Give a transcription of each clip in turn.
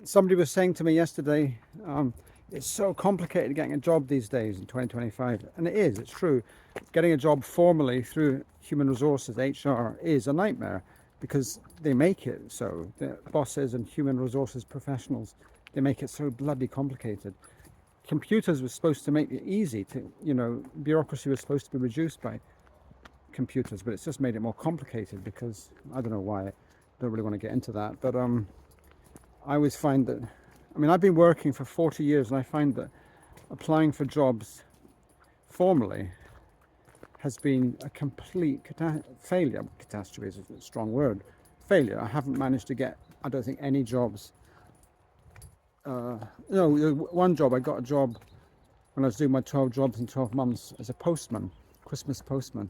Somebody was saying to me yesterday, it's so complicated getting a job these days in 2025. And it is, it's true. Getting a job formally through human resources, HR, is a nightmare because they make it so. The bosses and human resources professionals, they make it so bloody complicated. Computers were supposed to make it easy to, bureaucracy was supposed to be reduced by computers, but it's just made it more complicated because I don't know why. I don't really want to get into that. But I always find that, I've been working for 40 years and I find that applying for jobs formally has been a complete failure. Catastrophe is a strong word. Failure. I haven't managed to get, I don't think, any jobs. One job, I got a job when I was doing my 12 jobs in 12 months as a postman, Christmas postman,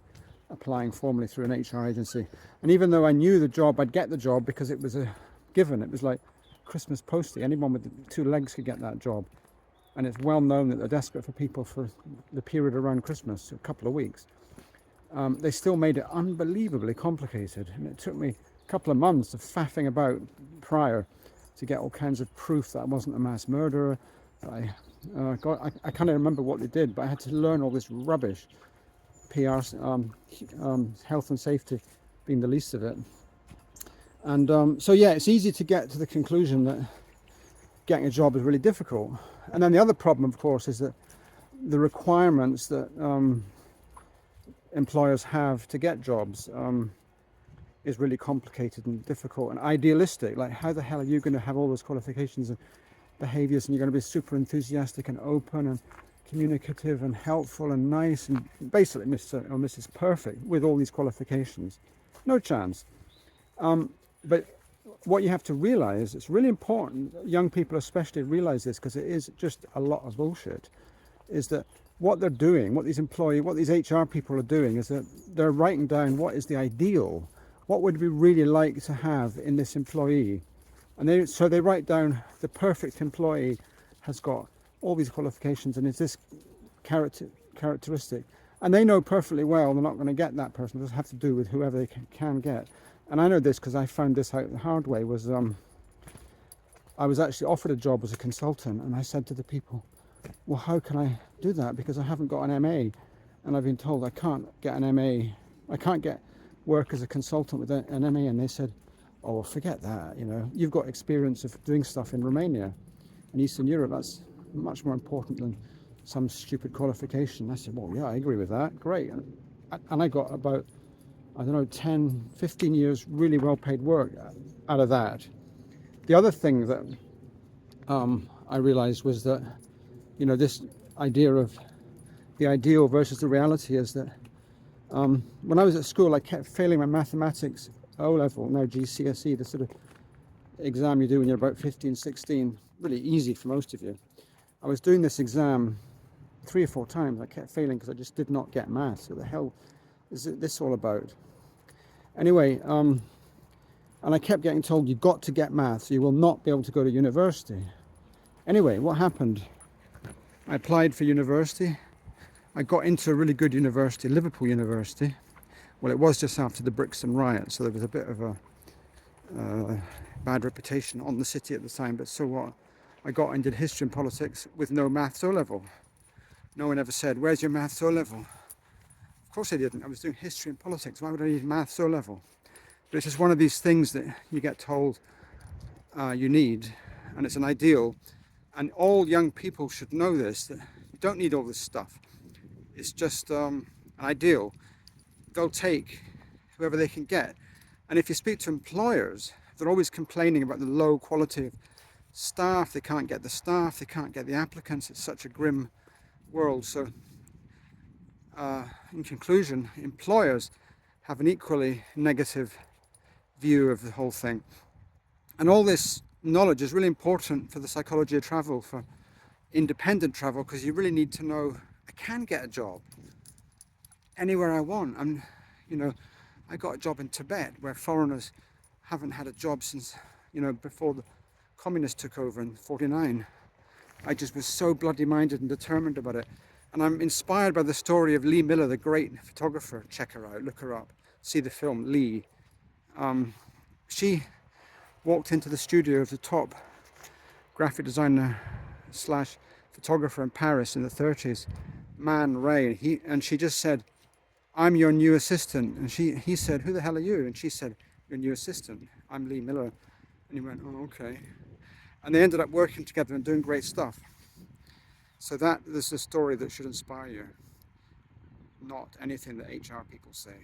applying formally through an HR agency. And even though I knew the job, I'd get the job because it was a given. It was like Christmas posting. Anyone with 2 legs could get that job. And it's well known that they're desperate for people for the period around Christmas, a couple of weeks. They still made it unbelievably complicated. And it took me a couple of months of faffing about prior to get all kinds of proof that I wasn't a mass murderer. I can't remember what they did, but I had to learn all this rubbish. PR, health and safety being the least of it. And so yeah, it's easy to get to the conclusion that getting a job is really difficult. And then the other problem, of course, is that the requirements that employers have to get jobs is really complicated and difficult and idealistic. Like, how the hell are you going to have all those qualifications and behaviors, and you're going to be super enthusiastic and open and communicative and helpful and nice and basically Mr. or Mrs. Perfect with all these qualifications? No chance. But what you have to realize, it's really important, young people especially realize this because it is just a lot of bullshit, is that what they're doing, what these HR people are doing, is that they're writing down what is the ideal, what would we really like to have in this employee. And so they write down the perfect employee has got all these qualifications and is this characteristic. And they know perfectly well they're not going to get that person. It doesn't have to do with whoever they can get. And I know this because I found this out the hard way. I was actually offered a job as a consultant, and I said to the people, well, how can I do that? Because I haven't got an MA, and I've been told I can't get an MA. I can't get work as a consultant with an MA. And they said, oh, well, forget that. You've got experience of doing stuff in Romania and Eastern Europe. That's much more important than some stupid qualification. I said, well, yeah, I agree with that. Great. And I got about, 10, 15 years really well-paid work out of that. The other thing that I realized was that, this idea of the ideal versus the reality is that when I was at school, I kept failing my mathematics O-level, now GCSE, the sort of exam you do when you're about 15, 16, really easy for most of you. I was doing this exam 3 or 4 times. I kept failing because I just did not get maths. What the hell is this all about? Anyway, and I kept getting told, you've got to get maths, you will not be able to go to university. Anyway, what happened? I applied for university. I got into a really good university, Liverpool University. Well, it was just after the Brixton riot, so there was a bit of a bad reputation on the city at the time, but so what? I got and did history and politics with no maths O-level. No one ever said, where's your maths O-level? Of course I didn't. I was doing history and politics. Why would I need maths O-level? But it's just one of these things that you get told you need, and it's an ideal. And all young people should know this, that you don't need all this stuff. It's just an ideal. They'll take whoever they can get. And if you speak to employers, they're always complaining about the low quality of staff. They can't get the staff, they can't get the applicants. It's such a grim world. So in conclusion, employers have an equally negative view of the whole thing. And all this knowledge is really important for the psychology of travel, for independent travel, because you really need to know, I can get a job anywhere I want. And I got a job in Tibet where foreigners haven't had a job since before the communists took over in 49. I just was so bloody minded and determined about it. And I'm inspired by the story of Lee Miller, the great photographer. Check her out, look her up, see the film Lee. She walked into the studio of the top graphic designer slash photographer in Paris in the 30s, Man Ray, and she just said, "I'm your new assistant." And he said, "Who the hell are you?" And she said, "Your new assistant. I'm Lee Miller." And he went, "Oh, okay." And they ended up working together and doing great stuff. So that is a story that should inspire you, not anything that HR people say.